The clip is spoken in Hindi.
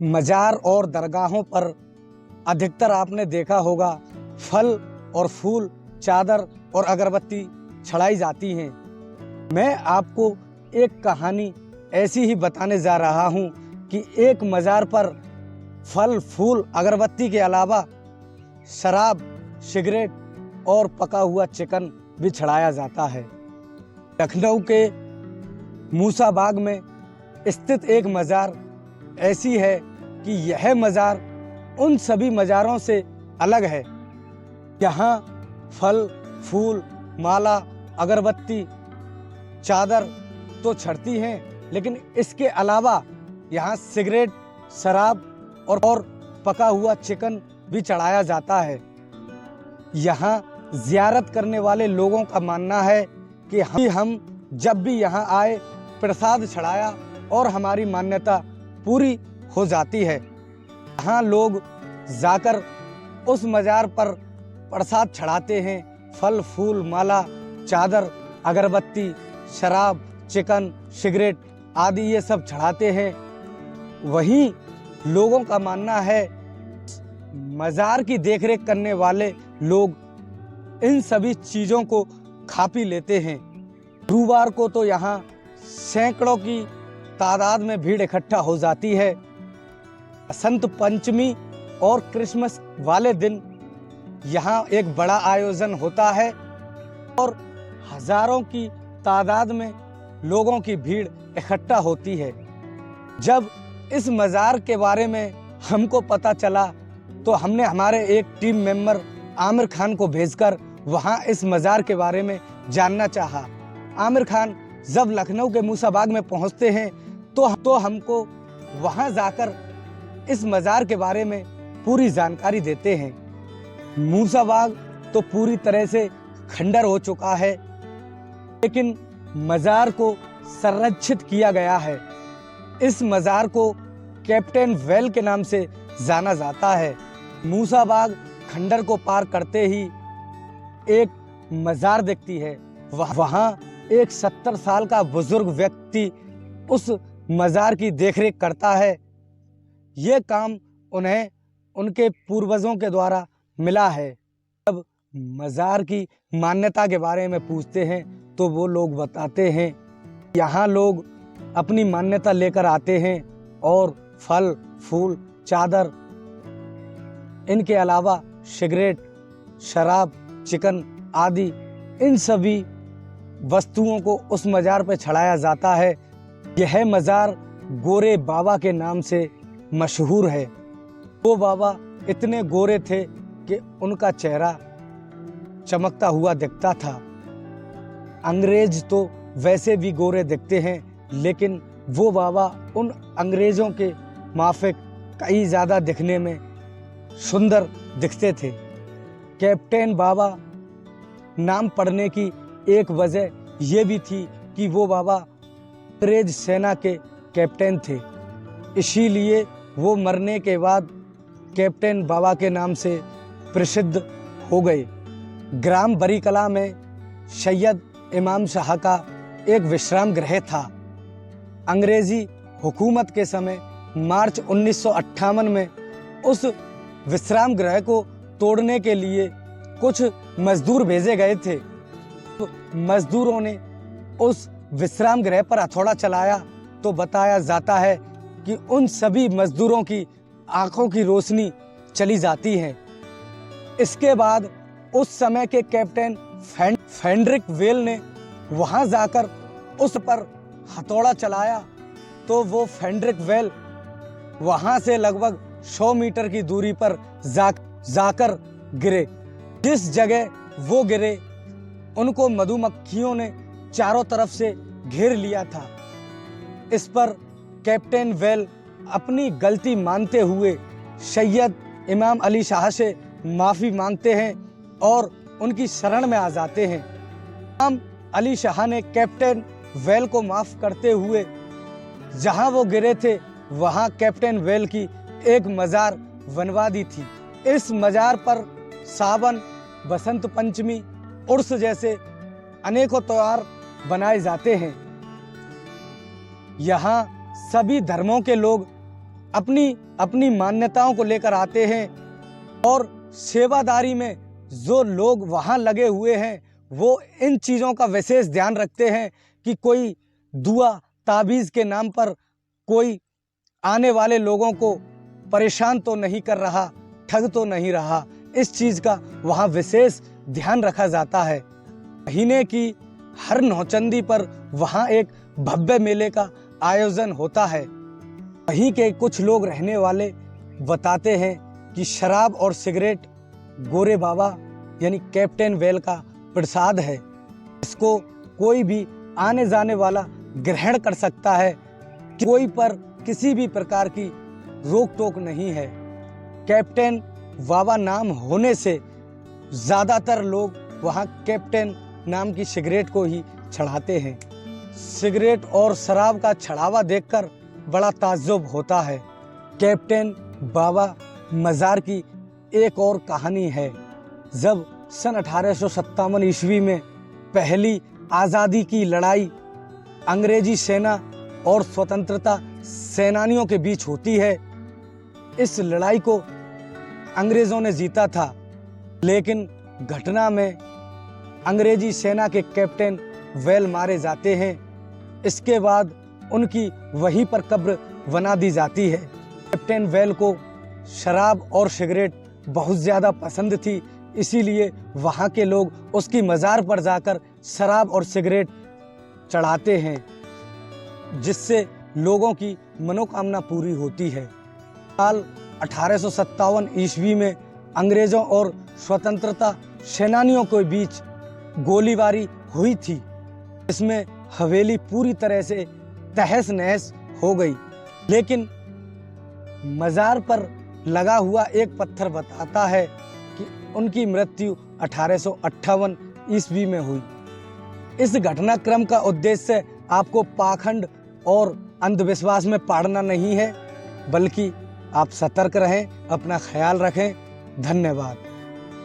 मज़ार और दरगाहों पर अधिकतर आपने देखा होगा फल और फूल, चादर और अगरबत्ती चढ़ाई जाती हैं। मैं आपको एक कहानी ऐसी ही बताने जा रहा हूँ कि एक मज़ार पर फल, फूल, अगरबत्ती के अलावा शराब, सिगरेट और पका हुआ चिकन भी चढ़ाया जाता है। लखनऊ के मूसा बाग में स्थित एक मज़ार ऐसी है कि यह मज़ार उन सभी मज़ारों से अलग है। यहाँ फल, फूल, माला, अगरबत्ती, चादर तो चढ़ती हैं, लेकिन इसके अलावा यहाँ सिगरेट, शराब और पका हुआ चिकन भी चढ़ाया जाता है। यहाँ ज़ियारत करने वाले लोगों का मानना है कि हम जब भी यहाँ आए प्रसाद चढ़ाया और हमारी मान्यता पूरी हो जाती है। यहाँ लोग जाकर उस मज़ार पर प्रसाद चढ़ाते हैं। फल, फूल, माला, चादर, अगरबत्ती, शराब, चिकन, सिगरेट आदि ये सब चढ़ाते हैं। वहीं लोगों का मानना है मज़ार की देखरेख करने वाले लोग इन सभी चीज़ों को खा पी लेते हैं। गुरुवार को तो यहाँ सैकड़ों की तादाद में भीड़ इकट्ठा हो जाती है। बसंत पंचमी और क्रिसमस वाले दिन यहाँ एक बड़ा आयोजन होता है और हजारों की तादाद में लोगों की भीड़ इकट्ठा होती है। जब इस मज़ार के बारे में हमको पता चला तो हमने हमारे एक टीम मेंबर आमिर खान को भेजकर वहाँ इस मज़ार के बारे में जानना चाहा। आमिर खान जब लखनऊ के मूसा बाग में पहुँचते हैं तो हमको वहाँ जाकर इस मज़ार के बारे में पूरी जानकारी देते हैं। मूसा बाग तो पूरी तरह से खंडर हो चुका है, लेकिन मज़ार को संरक्षित किया गया है। इस मज़ार को कैप्टन वेल के नाम से जाना जाता है। मूसा बाग खंडर को पार करते ही एक मज़ार दिखती है। वहाँ एक 70 साल का बुजुर्ग व्यक्ति उस मज़ार की देखरेख करता है। ये काम उन्हें उनके पूर्वजों के द्वारा मिला है। जब मज़ार की मान्यता के बारे में पूछते हैं तो वो लोग बताते हैं यहाँ लोग अपनी मान्यता लेकर आते हैं और फल, फूल, चादर, इनके अलावा सिगरेट, शराब, चिकन आदि इन सभी वस्तुओं को उस मज़ार पर चढ़ाया जाता है। यह मज़ार गोरे बाबा के नाम से मशहूर है। वो बाबा इतने गोरे थे कि उनका चेहरा चमकता हुआ दिखता था। अंग्रेज तो वैसे भी गोरे दिखते हैं, लेकिन वो बाबा उन अंग्रेज़ों के माफिक कई ज़्यादा दिखने में सुंदर दिखते थे। कैप्टन बाबा नाम पड़ने की एक वजह ये भी थी कि वो बाबा अंग्रेज सेना के कैप्टन थे, इसीलिए वो मरने के बाद कैप्टन बाबा के नाम से प्रसिद्ध हो गए। ग्राम बरी कला में सैयद इमाम शाह का एक विश्राम गृह था। अंग्रेजी हुकूमत के समय मार्च 1958 में उस विश्राम गृह को तोड़ने के लिए कुछ मजदूर भेजे गए थे। तो मजदूरों ने उस विश्राम गृह पर हथौड़ा चलाया तो बताया जाता है कि उन सभी मजदूरों की आंखों की रोशनी चली जाती है। इसके बाद उस समय के कैप्टन फ्रेडरिक वेल ने वहां जाकर उस पर हथौड़ा चलाया तो वो फ्रेडरिक वेल वहां से लगभग 100 मीटर की दूरी पर जाकर गिरे। जिस जगह वो गिरे उनको मधुमक्खियों ने चारों तरफ से घेर लिया था। इस पर कैप्टन वेल अपनी गलती मानते हुए सैयद इमाम अली शाह से माफ़ी मांगते हैं और उनकी शरण में आ जाते हैं। इमाम अली शाह ने कैप्टन वेल को माफ़ करते हुए जहां वो गिरे थे वहां कैप्टन वेल की एक मज़ार बनवा दी थी। इस मज़ार पर सावन, बसंत पंचमी, उर्स जैसे अनेकों त्योहार बनाए जाते हैं। यहाँ सभी धर्मों के लोग अपनी अपनी मान्यताओं को लेकर आते हैं और सेवादारी में जो लोग वहाँ लगे हुए हैं वो इन चीज़ों का विशेष ध्यान रखते हैं कि कोई दुआ ताबीज़ के नाम पर कोई आने वाले लोगों को परेशान तो नहीं कर रहा, ठग तो नहीं रहा। इस चीज़ का वहाँ विशेष ध्यान रखा जाता है। महीने की हर नौचंदी पर वहाँ एक भव्य मेले का आयोजन होता है। वहीं के कुछ लोग रहने वाले बताते हैं कि शराब और सिगरेट गोरे बाबा यानी कैप्टन वेल का प्रसाद है। इसको कोई भी आने जाने वाला ग्रहण कर सकता है, कोई पर किसी भी प्रकार की रोक टोक नहीं है। कैप्टन बाबा नाम होने से ज़्यादातर लोग वहाँ कैप्टन नाम की सिगरेट को ही चढ़ाते हैं। सिगरेट और शराब का चढ़ावा देखकर बड़ा ताज्जुब होता है। कैप्टन बाबा मज़ार की एक और कहानी है। जब सन 1857 ईस्वी में पहली आज़ादी की लड़ाई अंग्रेजी सेना और स्वतंत्रता सेनानियों के बीच होती है, इस लड़ाई को अंग्रेज़ों ने जीता था, लेकिन घटना में अंग्रेजी सेना के कैप्टन वेल मारे जाते हैं। इसके बाद उनकी वहीं पर कब्र बना दी जाती है। कैप्टन वेल को शराब और सिगरेट बहुत ज़्यादा पसंद थी, इसीलिए वहाँ के लोग उसकी मज़ार पर जाकर शराब और सिगरेट चढ़ाते हैं, जिससे लोगों की मनोकामना पूरी होती है। साल 1857 ईस्वी में अंग्रेज़ों और स्वतंत्रता सेनानियों के बीच गोलीबारी हुई थी। इसमें हवेली पूरी तरह से तहस नहस हो गई, लेकिन मज़ार पर लगा हुआ एक पत्थर बताता है कि उनकी मृत्यु 1858 ईस्वी में हुई। इस घटनाक्रम का उद्देश्य आपको पाखंड और अंधविश्वास में पड़ना नहीं है, बल्कि आप सतर्क रहें, अपना ख्याल रखें। धन्यवाद।